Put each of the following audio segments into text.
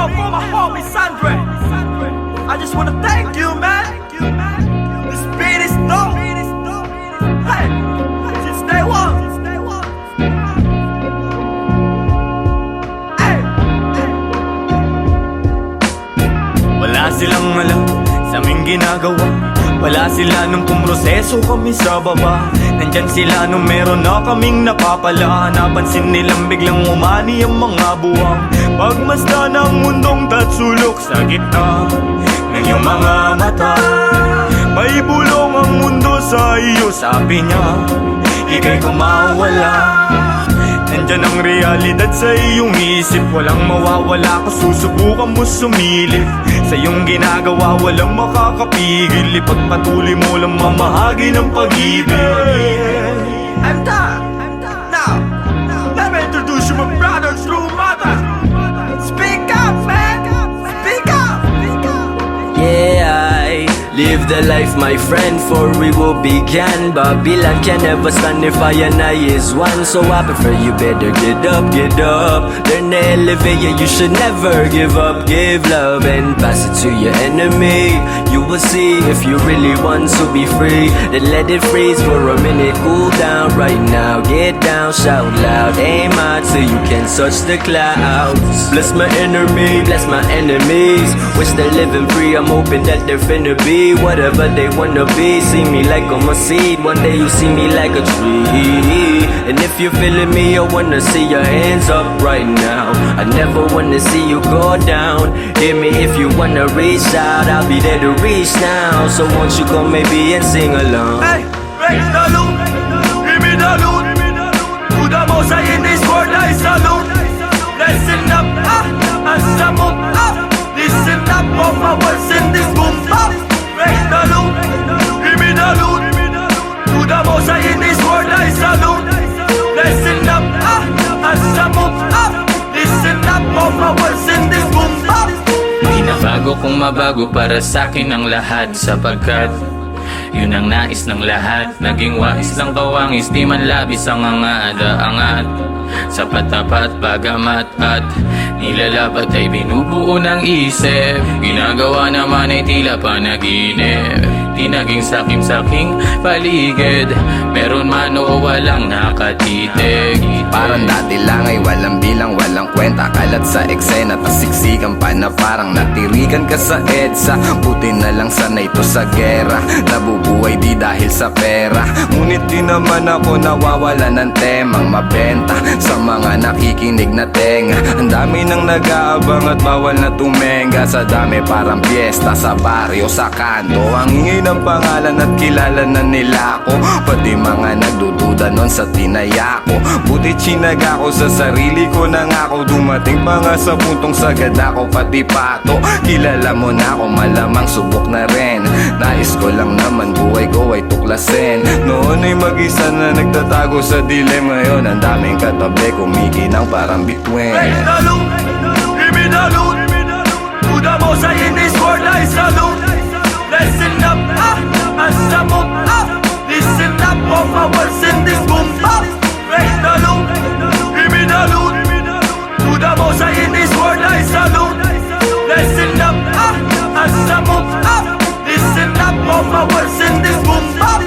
go for my homie Sandre. I just wanna thank you, man. This beat is dope. Hey, since day one. Hey. Wala silang alam sa aming ginagawa. Wala sila nung pumroseso kami sa baba. Nandyan sila nung meron na kaming napapala. Napansin nilang biglang umani ang mga buwang. Pagmasdan ang mundong tatsulok sa gitna ng iyong mga mata. May bulong ang mundo sa iyo, sabi niya, ika'y kumawala. Nandyan ang realidad sa iyong isip. Walang mawawala kung susubukan mo sumilip. Sa iyong ginagawa walang makakapigil. Ipagpatuloy mo lang mamahagi ng pag-ibig. I'm done. Now, let me introduce you my brother, true mother. Speak up, man. Speak up. Yeah, I live the life, my friend, for we will begin. Babylon can never stand if I and I is one. So I prefer you better get up. Learn to elevate, yeah, you should never give up. Give love and pass it to your enemy. You will see if you really want to be free. Then let it freeze for a minute, cool down right now. Get down, shout loud, aim high till you can touch the clouds. Bless my enemy, bless my enemies. Wish they're living free, I'm hoping that they're finna be whatever they wanna be. See me like I'm a seed, one day you see me like a tree. And if you're feeling me, I wanna see your hands up right now. I never wanna see you go down. Hear me if you wanna reach out, I'll be there to reach now. So won't you come maybe and sing along? Hey, raise the loot, give me the loot. To the most high in this world I salute. Listen up, as I move up. Listen up, all my words in this boom up. Raise the loot, give me the loot. To the most high in this world I salute. Listen up, as I move up. Listen up, all my words in this boom up. Binabago kong mabago para sa'kin ang lahat. Sapagkat yun ang nais ng lahat. Naging wais lang kawangis, di man labis ang angat. Sapat tapat bagamat at nilalabat ay binubuo ng isip. Ginagawa naman ay tila panaginip. Di naging sakim-saking paligid. Meron man o walang nakatitig. Parang dati lang ay walang bilang, walang kwenta. Kalat sa eksena, tasiksikan pa na parang natirikan ka sa EDSA. Buti na lang sanay to sa gera. Nabubuhay di dahil sa pera. Ngunit di naman ako nawawala ng temang mabenta sa mga nakikinig na tenga. Ang dami nang nag-aabang at bawal na tumenga. Sa dami parang piyesta sa baryo, sa kanto. Ang ingay ng pangalan at kilala na nila ako. Pati mga nagdududa nun sa tinaya ko. Buti chinaga ko sa sarili ko na nga ako. Dumating pa nga sa puntong sagad ako pati pato. Kilala mo na ako, malamang subok na rin. Nais ko lang naman buhay ko ay tuklasin. Noon ay mag-isa na nagtatago sa dilim. Ngayon ang daming katabi, kumikinang parang bituin. Raise the loot, give me the loot. To the most high in this world I salute. Listen up, as I move up. Listen up, all my words in this boom up. Raise the loot, give me the loot. To the most high in this world I salute. Listen up, as I move up. Listen up, all my words in this boom up.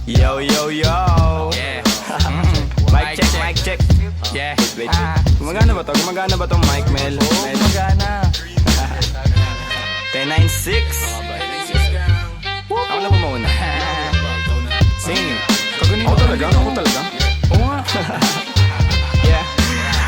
Yo, yo, yo. Yeah. Mic check. Yeah. Wait. Gumagana ba to? Gumagana ba tong mic, Mel? Oo, magana. 1096. Ako na ba mauna? Sing. Ako talaga? Oo nga. Yeah.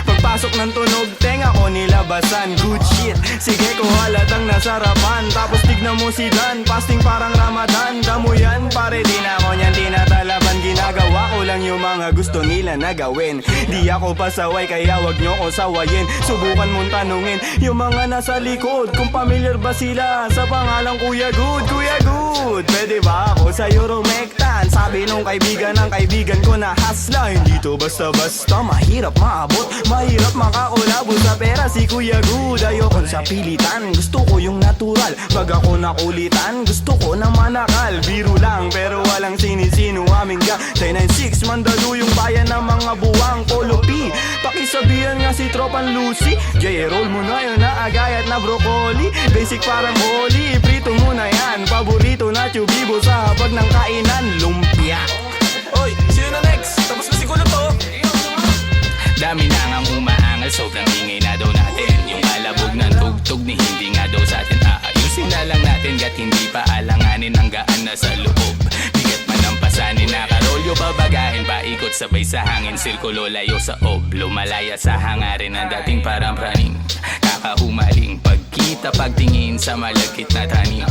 Pagpasok ng tunog, tenga ko nilabasan. Good shit, sige ko halatang nasarapan. Tapos tignan mo si Dan, fasting parang Ramadan. Damo yan, pare di na ako niyan tinatalaban. ginagawa ko lang yung mga gusto nila na gawin. Di ako pasaway kaya wag nyo ko sawayin. Subukan mong tanungin yung mga nasa likod kung familiar ba sila sa pangalang Kuya Good. Kuya Good, pwede ba ako sa'yo rumektan? Sabi nung kaibigan ng kaibigan ko na hasla. Hindi to basta-basta, mahirap maabot, mahirap makakulabo sa pera si Kuya Good. Ayokon sa pilitan, gusto ko yung natural. Pag ako nakulitan, gusto ko na manakal. Biro lang pero walang sinisino aming ga 996, Mandaluyong bayan ng mga buwang Polo P. Pakisabihan nga si Tropan Lucy, J-roll mo na yun na agayat na broccoli. Basic parang holy, prito mo na yan. Paborito na chubibo sa habag ng kainan, lumpia. Oy, sino na next? Tapos na siguro to. Dami na ngang umaangal, sobrang ingay na daw natin. Yung alabog ng tugtog ni hindi nga daw sa atin aayusin na lang natin, gat hindi pa alanganin ang gaan na sa loob. Bigat man ang pasanin, nakarolyo babagahin, paikot sabay sa hangin, sirkulo layo sa oblo, malaya sa hangarin ng dating parang praning. Kakahumaling pagkita, pagtingin sa malagkit na tanim.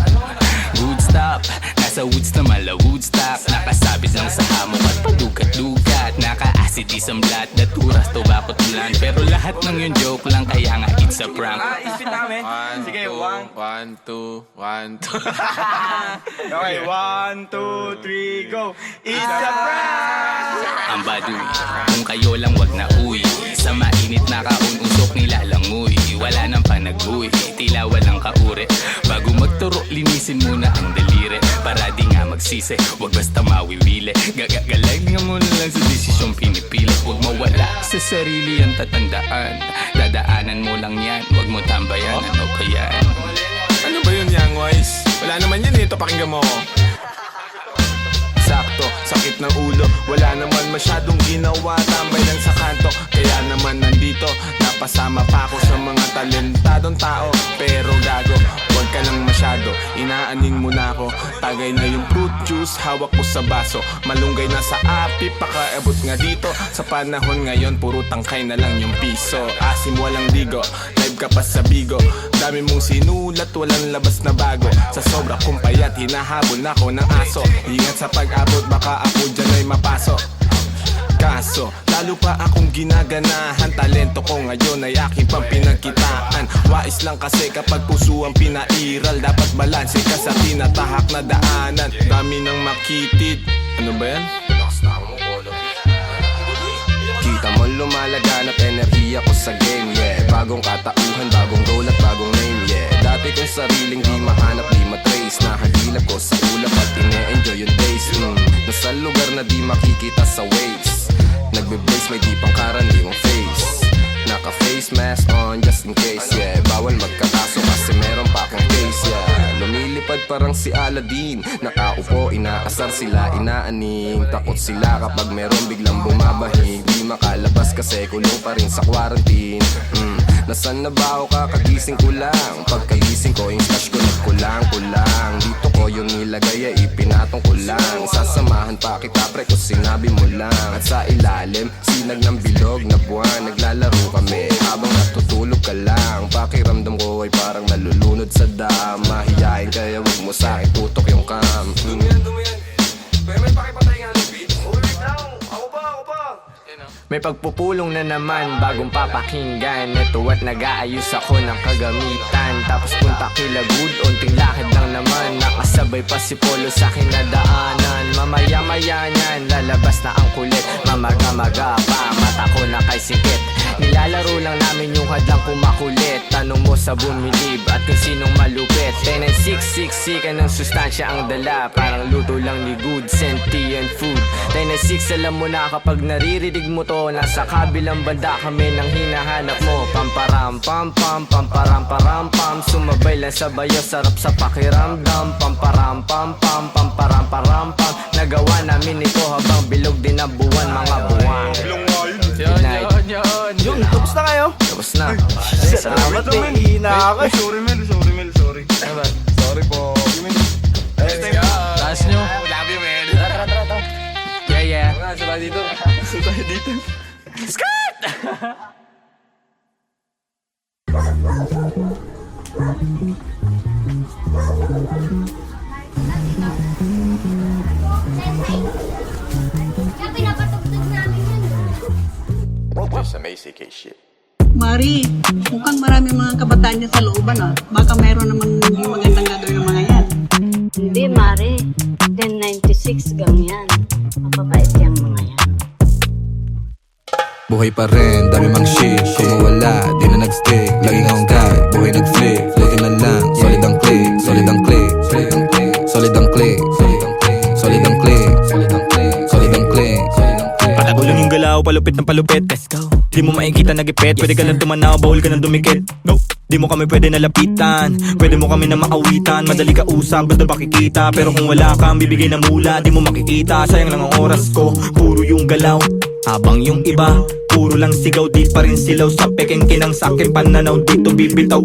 Good stop, nasa woods na mala Woodstock, nakasabit lang sa hamok at padukat-dukat, naka-acid isang blat, daturas, tobacco, tulan. Pero lahat ng yun joke lang, kaya nga it's a prank. Ispit namin. Sige, 1, 2, 1, 2. Okay, 1, 2, 3, go. It's a prank! Ang baduy, kung kayo lang wag na uwi, sa mainit na kaun usok nilalangoy. Wala nang panag-uwi, tila walang kauri. Bago magturo, linisin muna ang daliri, para di nga magsisi, wag basta mawiwili. Gagaling mo na lang sa desisyong pinipili. Huwag mawala sa sarili ang tatandaan, dadaanan mo lang yan, wag mo tambayan. Ano ba yan? Ano ba yun, Young Wise? Wala naman yan, ito pakinggan mo ko. Sakto, sakit ng ulo, wala naman masyadong ginawa, tambay lang sa kanto. Kaya naman nandito, napasama pa ako sa mga talentadong tao. Pero gago, huwag ka lang masyado, inaaning mo na ako. Tagay na yung fruit juice, hawak ko sa baso, malunggay na sa api, pakaabot nga dito. Sa panahon ngayon, puro tangkay na lang yung piso. Asim walang digo, live ka pa sa bigo, dami mong sinulat, walang labas na bago. Sa sobra kong payat, hinahabol na ako ng aso. Ingat sa pag-abot, baka ako dyan ay mapasok. Kaso, lalo pa akong ginaganahan, talento ko ngayon ay aking pampinagkitaan. Wais lang kasi kapag puso ang pinairal, dapat balanse ka sa tinatahak na daanan. Dami ng makitid. Ano ba yan? Kita mo lumalaganap enerhiya ko sa game, yeah. Bagong katauhan, bagong role at bagong name, yeah. Dati kong sariling di mahanap, di matrace, nahagilap ko sa ulap at ine-enjoy yung days. Nasa lugar na di makikita sa waves, nagbe-blaze may di pangkaraniwang face. Naka-face mask on just in case, yeah. Bawal magkakaso kasi meron pa akong case, yeah. Lumilipad parang si Aladdin, nakaupo, inaasar sila, inaaning. Takot sila kapag meron biglang bumabahig, di makalabas kasi kulong pa rin sa quarantine. Nasaan na ba ako, kakagising ko lang, pagkagising ko yung stash ko nagkulang-kulang. Dito ko yung nilagay ay ipinatong ko lang, sasamahan pa kita pre kung sinabi mo lang. At sa ilalim, sinag ng bilog na buwan, naglalaro kami habang natutulog ka lang. Pakiramdam ko ay parang nalulunod sa dam, mahihain kaya wag mo sa'kin tutok yung cam. Dumiyan, pero may pakipatay nga ng beat. Ulit lang, ako pa. May pagpupulong na naman, bagong papakinggan. Ito at nag-aayos ako ng kagamitan. Tapos punta kila Good, unting lakad lang naman. Nakasabay pa si Polo sa akin na daanan. Mamaya-maya niyan, lalabas na ang kulit. Mamaga-maga pa, mata ko na kay sikit. Nilalaro lang namin yung hadlang kumakulit. Tanong mo sa bumilib at kung sinong malupit. 10-9-6-6 ka ng sustansya ang dala, parang luto lang ni Good, sentient food. 10-9-6 alam mo na kapag naririnig mo to, nasa kabilang banda kami nang hinahanap mo. Pamparam pam pam, pamparam param pam, sumabay lang sa bayo, sarap sa pakiramdam. Pamparam pam pam, pamparam param pam, nagawa namin ito habang bilog din ang buwan, mga buwan. Yun, tapos na kayo? Tapos na. Salamat eh, hihina ako. Sorry Mel. Sorry po. Taas nyo. Love you, man. Yeah. Sabay dito. Skirt! some ACK shit. Mari, mukhang marami mga kabataan niya sa looban ah. Baka mayroon namang hindi magandang gagawin ng mga yan. Hindi, Mare. 1096 gang yan. Mapapait yung mga yan. Buhay pa rin, dami mang shit. Kung mawala, di na nag-stick. Laging akong guide, buhay nag-flip. Floating na lang, solid ang click. Solid ang click, solid ang click. Solid ang click, solid ang click. Solid ang click, solid ang click. Patagulan yung galaw, palupit ng palupit. Let's go. Di mo makikita nagipet, pwede ka lang tumanaw, bawal ka nang dumikit. No. Di mo kami pwede nalapitan, pwede mo kami na maawitan. Madali ka usap, basta makikita. Pero kung wala kang bibigay na mula, di mo makikita. Sayang lang ang oras ko, puro yung galaw. Habang yung iba, puro lang sigaw, di pa rin silaw. Sa peking kinang sakin pananaw, dito bibitaw.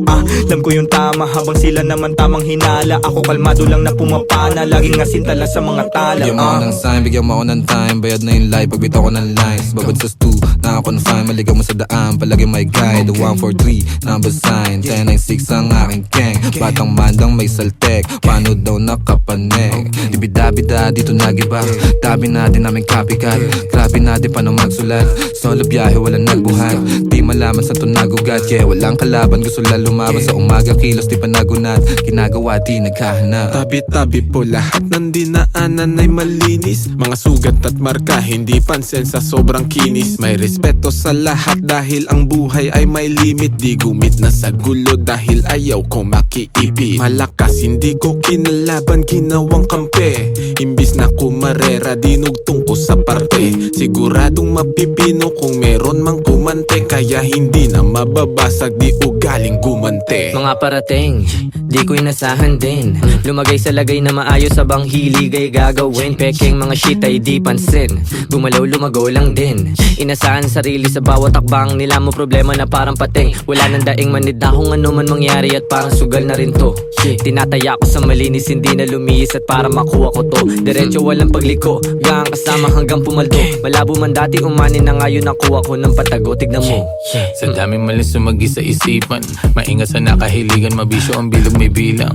Alam ko yung tama, habang sila naman tamang hinala. Ako kalmado lang na pumapana, laging asintala sa mga tala. Bigyan mo ako ng sign, bigyan mo ako ng time. Bayad na yung life, pagbitaw ko ng lines. Babad sa stu, nakakonfine, maligaw mo sa daan. Palagi may guide, the 143, number sign 1096 ang aking gang. Batang mandang may saltek, paano daw nakapanek. Ibida-bida, dito nagiba. Tabi natin naming copycat. Grabe natin paano magsulat. Solo biyahe, walang nagbuhat. Di malaman sa tunagugat. Yeah, walang kalaban, gusto lang lumaban. Sa umaga, kilos di pa nagunat. Ginagawa, di naghahanap. Tabi-tabi po lahat ng dinaanan ay malinis. Mga sugat at marka, hindi pansin sa sobrang kinis. May respeto sa lahat dahil ang buhay ay may limit. Di gumit na sa gulo dahil ayaw ko makiipit. Malakas, hindi ko kinalaban, ginawang kampe. Imbis na kumarera, dinugtong ko sa parte. Siguradong mapipino kung meron mang kumante. Kaya hindi na mababasag, di ugaling gumante. Mga parating, di ko inasahan din. Lumagay sa lagay na maayos sa bang hilig ay gagawin. Peking mga shit ay di pansin. Gumalaw lumago lang din. Inasahan sarili sa bawat takbang nila mo problema na parang pating. Wala nang daing manid na kung ano man mangyari at parang sugal na rin to. Tinataya ko sa malinis, hindi na lumihis at para makuha ko to. Diretso walang pagliko, gang kasama hanggang pumaldo. Malabo man dati umanin na ngayon nakuha ko ng patago. Tignan mo. Sa daming malis sumagi sa isipan, maingat sa nakahiligan, mabisyo ang bilog may bilang.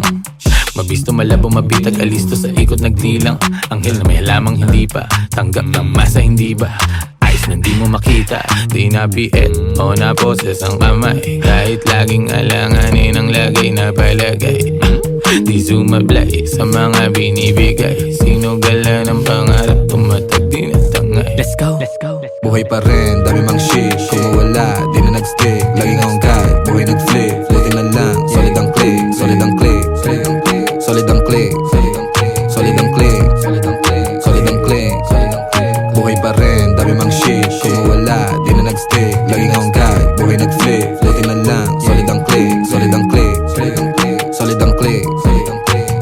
Mabisto, malabo, mabitag, alisto sa ikot nagdilang. Anghel na may halamang hindi pa tanggap ng masa, hindi ba? Ayos na di mo makita, di nabiet o naposes ang kamay. Kahit laging alanganin ang lagay na palagay. Di sumablay sa mga binibigay. Sinugala ng pangarap, tumatag din at tangay. Let's go, let's go. Buhay pa rin, dami mang shit. Kung mawala, di na nag-stick. Laging akong guide, buhay nag-flip. Floating na lang, solid ang click. Solid ang click, solid ang click. Solid ang click, solid ang click. Solid ang click. Buhay pa rin, dami mang shit. Kung mawala, di na nag-stick. Laging akong guide, buhay nag-flip. Floating na lang, solid ang click. Solid ang click, solid ang click.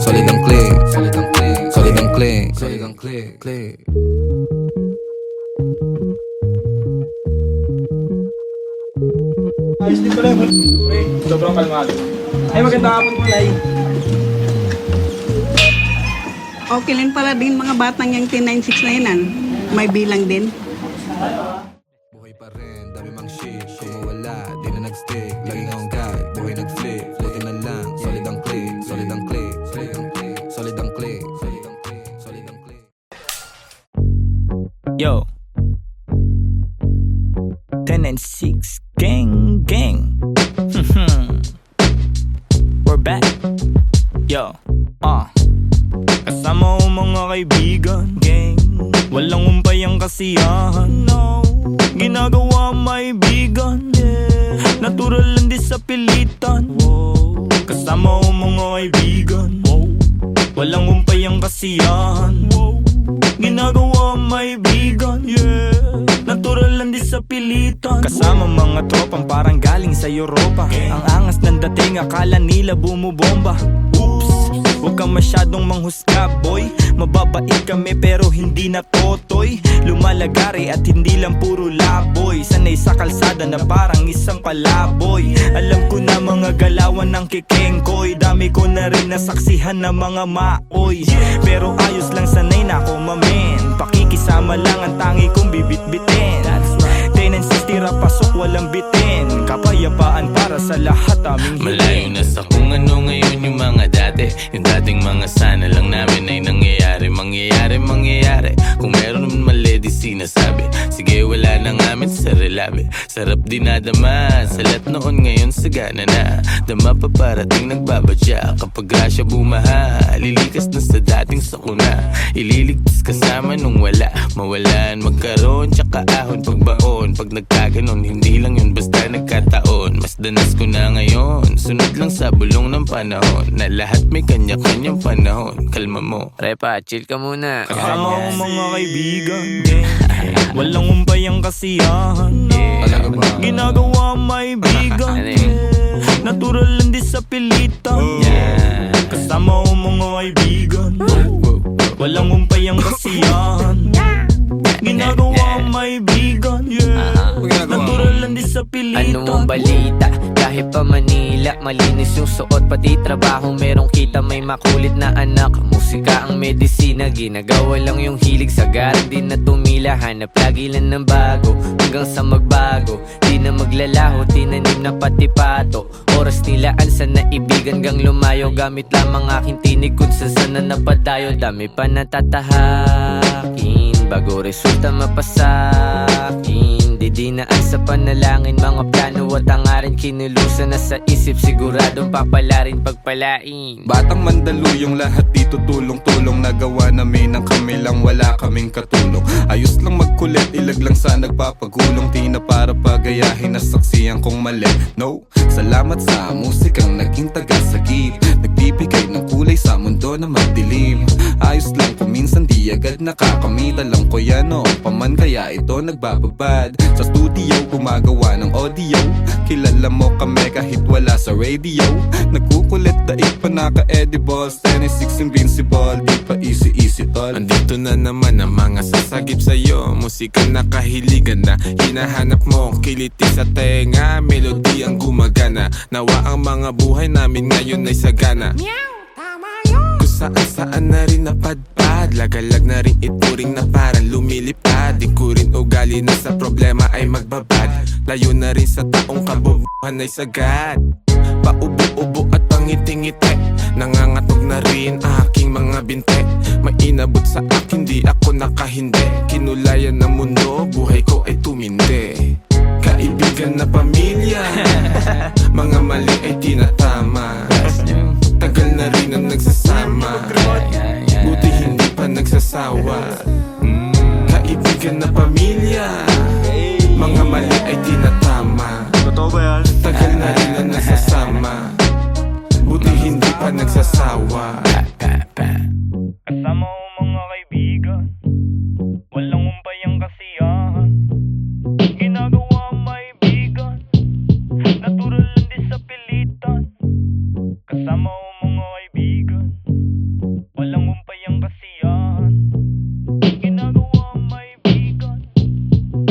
Solid ang click, solid ang click. Solid ang click. Ayos din pala mo. Sobrang kalmado. Ay, magandang hapon po, Nay. Okay lang pala din mga batang yung 1096 na yun ah. May bilang din. Buhay pa rin, dami mang shit. Kung mawala, di na nag-stick. Laging akong guide, buhay nag-flip. Floating na lang, solid ang click. Solid ang click, solid ang click. Solid ang click. Yo 10 and 6 gang gang. We're back. Yo kasama ko mga kaibigan, gang. Walang umpay ang kasiyahan, no. Ginagawa may bigan, yeah. Natural lang di sa pilitan, wow. Kasama ko mga kaibigan, wow. Walang umpay ang kasiyahan, wow. Ginagawa may bigan, yeah. Natural lang di sa pilitan. Kasama mga tropang parang galing sa Europa. Ang angas ng dating, akala nila bumubomba. Oops, huwag kang masyadong manghusga, boy. Mababait kami pero hindi na totoy. Lumalagari at hindi lang puro laboy. Sanay sa kalsada na parang isang palaboy. Alam ko na mga galawan ng kikengkoy. Dami ko na rin nasaksihan na mga maoy. Pero ayos lang, sanay na ako mamen. Pakikisama lang ang tangi kong bibit-bitin. 10 and 6 tira pasok walang bitin. Kapayapaan para sa lahat aming hiling. Malayo na sa kung ano ngayon yung mga dati. Yung dating mga sana lang namin ay nangyayari. Kung meron naman mali, medisina sabi. Sige wala nang amin sa relabe. Sarap dinadama, salat noon ngayon sagana na. Dama pa parating nagbabadya. Kapag grasya bumaha, lilikas na sa dating sakuna. Ililigtas kasama nung wala. Mawalan, magkaroon, tsaka ahon pagbaon. Pag nagkaganon, hindi lang yun basta nagkataon. Mas danas ko na ngayon, sunod lang sa bulong ng panahon. Na lahat may kanya-kanyang panahon. Kalma mo, Repa, chill ka muna. Kasama ko mga kaibigan, walang umpayang kasiyahan. Talaga ba? Ginagawa may bigan, natural lang di sa pilitan. Kasama ko mga kaibigan, walang umpayang kasiyahan. Ginagawa may bigan, natural lang di sa pilitan. Ano ang balita? Kahit pa Manila, malinis yung suot pati trabaho, merong kita, may makulit na anak. Musika ang medisina, ginagawa lang yung hilig. Sagaran din na tumila, hanap lagi lang ng bago. Hanggang sa magbago, di na maglalaho, tinanim na pati pato. Oras nilaan sa naibigan gang lumayo. Gamit lamang aking tinig kung saan na napadayo. Dami pa natatahakin bago resulta mapasakin. Didinaan sa panalangin, mga plano at hangarin. Kinulusan na sa isip, siguradong papalarin pagpalain. Batang Mandaluyong, lahat dito tulong-tulong. Nagawa namin ang kami lang, wala kaming katulong. Ayos lang magkulit, ilag lang sa nagpapagulong. Di na para pagayahin na saksiyan kong mali. No, salamat sa musikang naging tagasagip. Nagbibigay ng kulay sa mundo na madilim. Ayos lang kung minsan di agad nakakamit. Alam ko yan noon paman, kaya ito nagbababad. Sa studio gumagawa ng audio. Kilala mo kami kahit wala sa radio. Nagkukulit daig pa naka-edibles. 26 invincible, di pa easy tol. Andito na naman ang mga sasagip sa'yo. Musika na kahiligan na hinahanap mo. Kiliti sa tenga, melody ang gumagana. Nawa ang mga buhay namin ngayon ay sagana. Kung saan-saan na rin napadpad. Lagalag na rin ituring na parang lumilipad. Di ko rin ugali na sa problema ay magbabad. Layo na rin sa taong kabubuhan ay sagad. Paubo-ubo at pangiti-ngiti, nangangatog na rin aking mga binte. May inabot sa akin, di ako nakahindi. Kinulayan ng mundo, buhay ko ay tumindi. Kaibigan na pamilya, mga mali ay tinatama. Tagal na rin ang nagsasama, buti hindi pa nagsasawa. Kaibigan na pamilya, mga mali ay tinatama. Totoo ba yan? Tagal na rin ang nagsasama, buti hindi pa nagsasawa. Kasama ko mga kaibigan, walang umpayang kasiyahan. Ginagawa may bigan, natural lang di sa pilitan. Kasama ko mga kaibigan, walang umpayang kasiyahan. Ginagawa may bigan,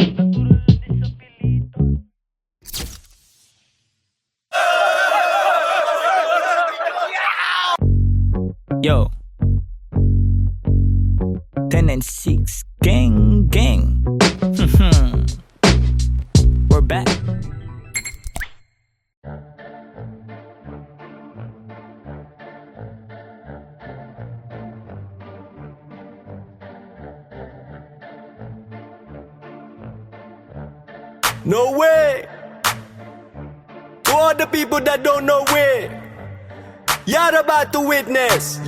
natural lang di sa pilitan. Yo, 10 and 6 gang gang. We're back. No way! To all the people that don't know it, you're about to witness.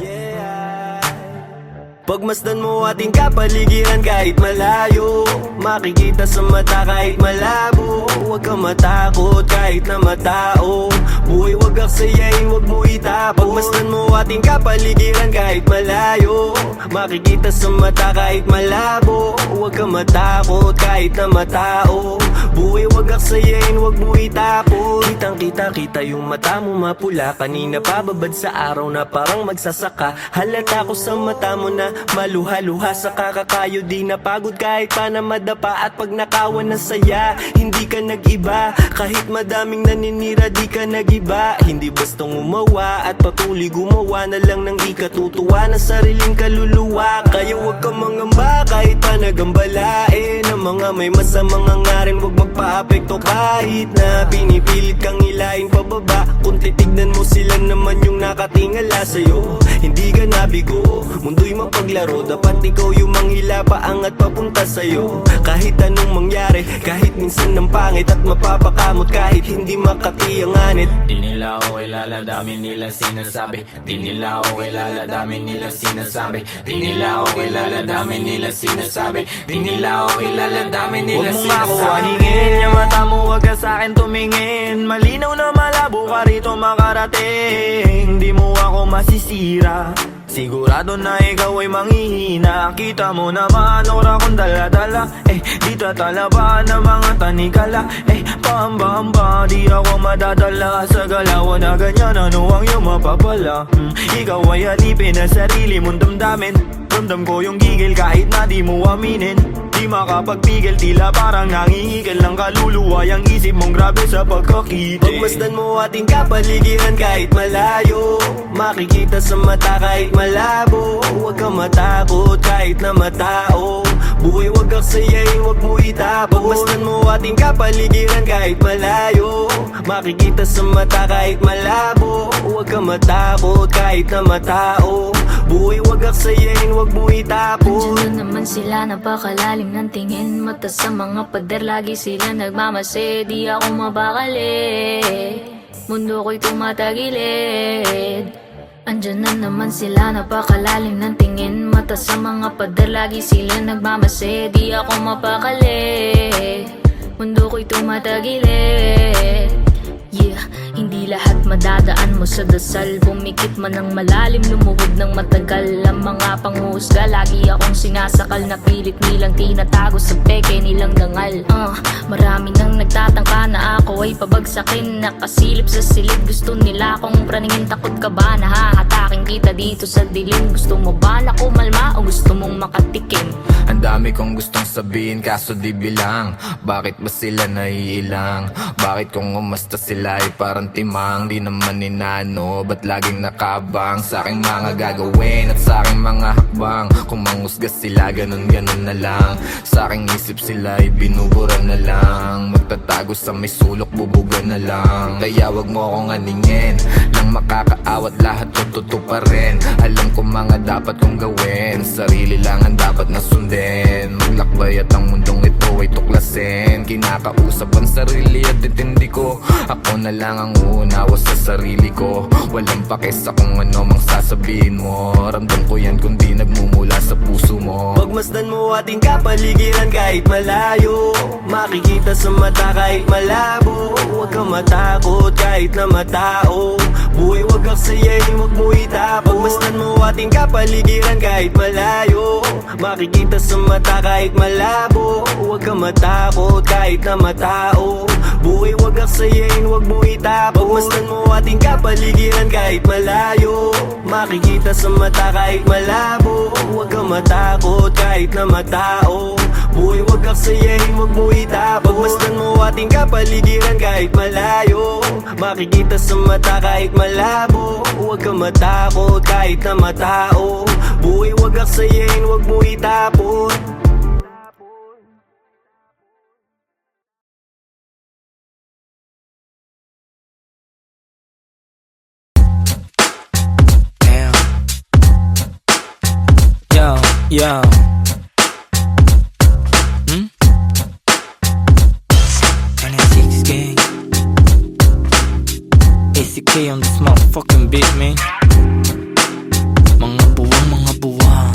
Pagmasdan mo ating kapaligiran kahit malayo, makikita sa mata kahit malabo. Huwag kang matakot kahit na matao. Buhay wag aksayain, wag mo itapon. Pagmasdan mo ating kapaligiran kahit malayo, makikita sa mata kahit malabo. Huwag kang matakot kahit na matao. Buhay wag aksayain, wag mo itapon. Kitang kita yung mata mo mapula. Kanina pababad sa araw na parang magsasaka. Halata ko sa mata mo na maluha-luha sa kakakayo. Di napagod kahit pa na madapa. At pag nakawan na saya, hindi ka nag-iba. Kahit madaming naninira, di ka nag-iba. Hindi bastang umawa at patuloy gumawa na lang ng ikatutuwa na sariling kaluluwa. Kaya wag kang mangamba kahit pa nagambalain. Ang mga may masamang hangarin, wag magpa-apekto. Kahit na pinipilit kang hilahin pababa, kung titignan mo sila naman yung nakatingala sa'yo. Hindi ka nabigo, mundo'y mapaglaro. Dapat ikaw yung manghila, paangat papunta sa'yo. Kahit anong mangyari, kahit minsan ng pangit at mapapakamot, kahit hindi makati ang anit. Di nila ako kilala, dami nila sinasabi. Di nila ako kilala, dami nila sinasabi. Di nila ako kilala, dami nila sinasabi. Di nila ako kilala, dami nila sinasabi. Huwag mo nga ako aningin, yung mata mo wag ka sa'kin tumingin. Malinaw na malabo ka rito makarating. Di mo ako masisira, sigurado na ikaw ay manghihina. Kita mo naman ora kong dala-dala, di tatalaban ng mga tanikala. Pahamba-hamba, di ako madadala sa galawan na ganyan. Ano ang iyong mapapala? Ikaw ay alipin na sarili mong damdamin. Ramdam ko yung gigil kahit na di mo aminin. Di makapagpigil, tila parang nangihigil ng kaluluwa. Yung isip mong grabe sa pagkakita. Pagmasdan mo ating kapaligiran kahit malayo, makikita sa mata kahit malabo. Huwag kang matakot kahit na matao, buhay wag aksayain, wag mo itapon. Pagmasdan mo ating kapaligiran kahit malayo, makikita sa mata kahit malabo. Huwag kang matakot kahit na matao, buhay wag aksayain, wag mo itapon. Andiyan na naman sila, napakalalim ng tingin. Mata sa mga pader, lagi sila nagmamase. Di ako mabakali, mundo ko'y tumatagilid. Andiyan na naman sila, napakalalim ng tingin. Mata sa mga pader, lagi sila nagmamase. Di ako mapakali, mundo ko'y tumatagilid. Yeah, hindi lahat madadaan mo sa dasal. Pumikit man ng malalim, lumuhod ng matagal. Ang mga panghusga, lagi akong sinasakal. Na pilit nilang tinatago sa peke nilang dangal. Marami nang nagtatangka na ako ay pabagsakin. Nakasilip sa silid, gusto nila akong praningin. Takot ka ba na hahatakin kita dito sa dilim? Gusto mo ba na kumalma o gusto mong makatikim? Ang dami kong gustong sabihin kaso di bilang. Bakit ba sila naiilang? Bakit kung umasta sila ay parang timang? Di naman inano, ba't laging nakabang sa aking mga gagawin at sa aking mga hakbang? Kung manghusga sila, ganun-ganun na lang. Sa aking isip sila ay binubura na lang. Magtatago sa may sulok, bubuga na lang. Kaya wag mo akong aningin, lang makakaawat lahat tututuparin. Alam ko mga dapat kong gawin, sarili lang ang dapat na sundin. Maglakbay at ang mundong ito ay tuklasin. Kinakausap ang sarili at intindi ko, ako na lang ang uunawa sa sarili ko. Walang pake sa kung ano mang sasabihin mo. Ramdam ko yan kung di nagmumula sa puso mo. Pagmasdan mo ating kapaligiran kahit malayo, makikita sa mata kahit malabo. Huwag kang matakot kahit na matao, buhay wag aksayain, wag mo itapon. Pagmasdan mo ating kapaligiran kahit malayo, makikita sa mata kahit malabo. Huwag kang matakot kahit na matao, buhay wag aksayain, wag mo itapon. Pagmasdan mo ating kapaligiran kahit malayo, makikita sa mata kahit malabo. Huwag kang matakot kahit na matao, buhay wag aksayain, wag mo itapon. Pagmasdan mo ating kapaligiran kahit malayo, makikita sa mata kahit malabo. Huwag kang matakot kahit na matao, buhay wag aksayain, wag mo itapon. Yo. Gang. ACK on this motherfucking beat, man. Mga buwang.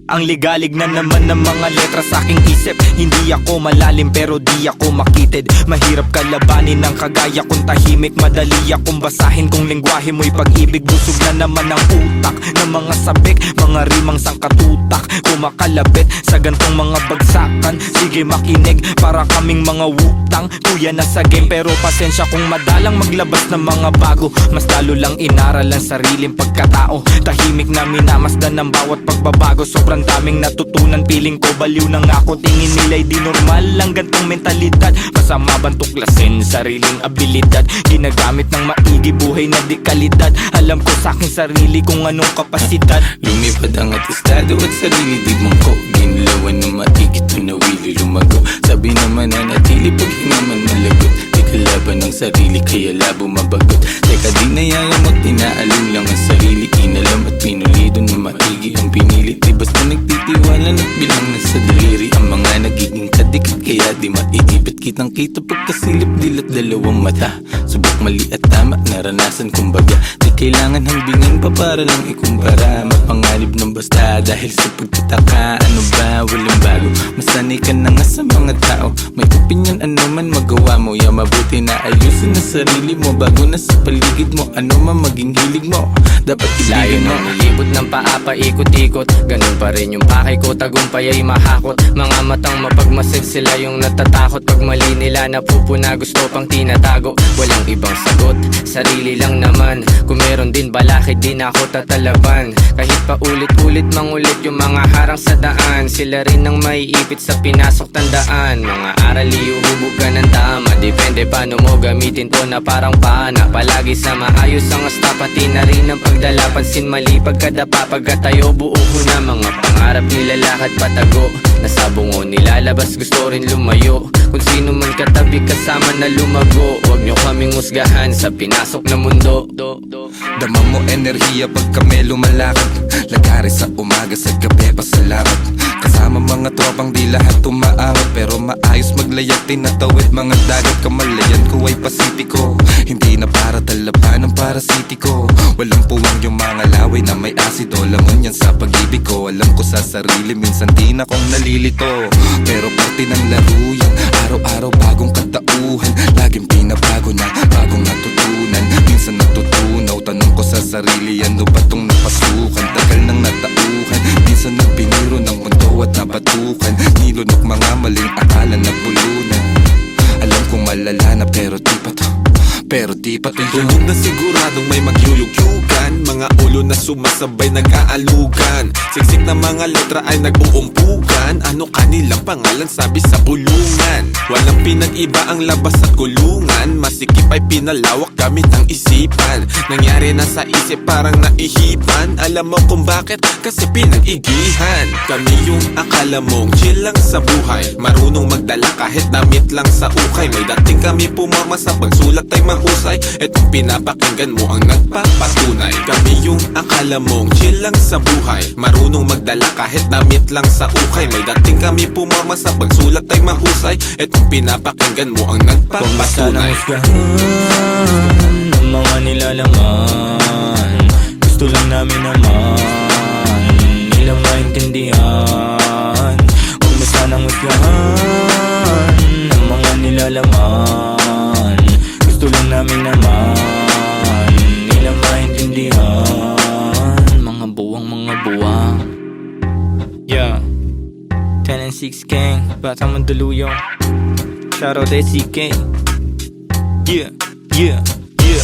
Ang ligalig na naman ng mga letra sa aking isip. Hindi ako malalim pero di ako makitid. Mahirap kalabanin ng kagaya kong tahimik. Madali akong basahin kung lingwahe mo'y pag-ibig. Busog na naman ang utak ng mga sabik, mga rimang sangkatutak, kumakalabit sa gantong mga bagsakan. Sige makinig, para kaming mga wutang. Kuya na sa game pero pasensya kung madalang maglabas ng mga bago. Mas lalo lang inaral ang sariling pagkatao. Tahimik na minamasdan ng bawat pagbabago. Sobrang sobrang daming natutunan. Piling ko baliw na nga ako, tingin nila'y di normal lang gantong mentalidad. Masama bang tuklasin sariling abilidad? Ginagamit ng maigi, buhay na di kalidad. Alam ko sa aking sarili kung anong kapasidad. Lumipad ang atestado at sarili di mangko. Ginlawan ng maigit na nawili lumago. Sabi naman na natili pag hinaman malagot. Di kalaban ng sarili kaya labo mabagot. Teka di nayayamat, tinaalim lang ang sarili. Inalam at pinulido na maigi ang pinilit. Di basta nagtitiwala at bilang na sa daliri. Ang mga nagiging kadikit kaya di maiipit. Kitang kita pagkasilip dilat dalawang mata. Subok mali at tama, naranasan kumbaga. Di kailangan hambingan pa para lang ikumpara. Mapanganib ng basta dahil sa pagtataka. Ano ba, walang bago. Masanay ka na nga sa mga tao. May opinion ano man magawa mo. Ya mabuti na ayusin na sarili mo. Bago na sa paligid mo, ano man maging hilig mo. Dapat Layo ibigan mo. ng ilibot ng paa paikot-ikot. Ganun pa rin yung pakay ko, tagumpay ay mahakot. Mga matang mapagmasid sila yung natatakot. Pag mali nila napupuna, gusto pang tinatago. Walang ibang sagot, sarili lang naman. Kung meron din balakid, di na ako tatalaban. Kahit pa ulit-ulit mangulit yung mga harang sa daan. Sila rin ang maiipit sa pinasok tandaan. Mga aral iuhubog ka ng tama. Depende paano mo gamitin to na parang pana. Palagi sa maayos ang asta, pati na rin ang pagdala. Pansin mali pagkadapa, pagkatayo buo ko na. Mga pangarap nilalakad patago. Nasa bungo nilalabas, gusto rin lumayo. Kung sino man katabi kasama na lumago. Huwag nyo kaming musgahan sa pinasok na mundo. Dama mo enerhiya pag kami lumalakad. Lagari sa umaga, sa gabi pa salamat. Kasama mga tropang di lahat tumaangat. Pero maayos maglayag, tinatawid mga dagat. Kamalayan ko ay pasipiko. Hindi na para talaban ng parasitiko. Walang puwang yung mga laway na may asido. Lamon yan sa pag-ibig ko. Alam ko sa sarili, minsan di na kong nalilito. Pero parte ng laro yan. Araw-araw bagong katauhan. Laging pinabago na, bagong natutunan. Minsan natutunaw, tanong ko sa sarili, ano ba tong napasukan? Tagal nang natauhan, minsan nagpiniro ng mundo at napatukan. Nilunok mga maling akala na bulunan. Alam kong malala na pero di pa to. Pero di pa to Tulog na siguradong may magyuyugyugan. Mga ulo na sumasabay nag-aalugan. Siksik na mga letra ay nag-uumpugan. Ano kanilang pangalan sabi sa bulungan. Walang pinag-iba ang labas at kulungan. Masikip ay pinalawak gamit ang isipan. Nangyari na sa isip parang naihipan. Alam mo kung bakit? Kasi pinag-igihan. Kami yung akala mong chill lang sa buhay. Marunong magdala kahit damit lang sa ukay. May dating kami pumama sa pagsulat ay mahusay. Etong pinapakinggan mo ang nagpapatunay. Kami yung akala mong chill lang sa buhay. Marunong magdala kahit damit lang sa ukay. May dating kami pumama sa pagsulat ay mahusay. Etong pinapakinggan mo ang nagpapatunay. Ng mga nilalaman, gusto lang namin naman nilang maintindihan. Huwag mo sanang husgahan ng mga nilalaman. Gusto lang namin naman nilang maintindihan. Mga buwang yeah. 10 and 6 gang, Batang Mandaluyong. Shoutout SCK. Yeah, yeah, yeah.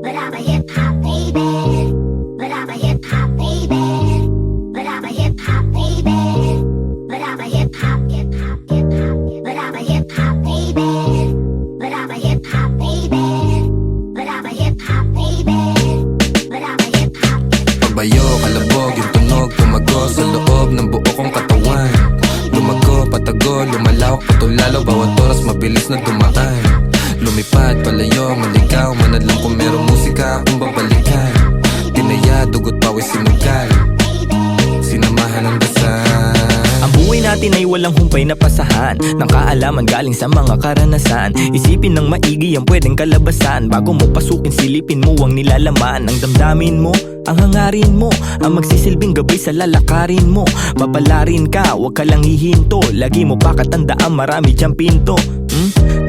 But I'm a hip hop baby. But I'm a hip hop baby. But I'm a hip hop baby. But I'm a hip hop, hip hop, hip hop. But I'm a hip hop baby. But I'm a hip hop baby. But I'm a hip hop baby. But I'm a hip hop. Pabayo, kalabog, yung tunog tumago sa loob ng buo kong katawan. Lumago, patago, lumalawak, patulalaw. Bawat oras mabilis na dumaan. Lumipad, palayo, maligaw. Manadlang kung merong musika akong babalikan. Tinaya, dugot, pawis, sinugal. Sinamahan ng dasal. Ang buhay natin natin ay walang humpay na pasahan ng kaalaman galing sa mga karanasan. Isipin ng maigi ang pwedeng kalabasan. Bago mo pasukin, silipin mo ang nilalaman. Ang damdamin mo, ang hangarin mo, ang magsisilbing gabay sa lalakarin mo. Papalarin ka, wag ka lang hihinto. Lagi mo pa katandaan, marami diyang pinto.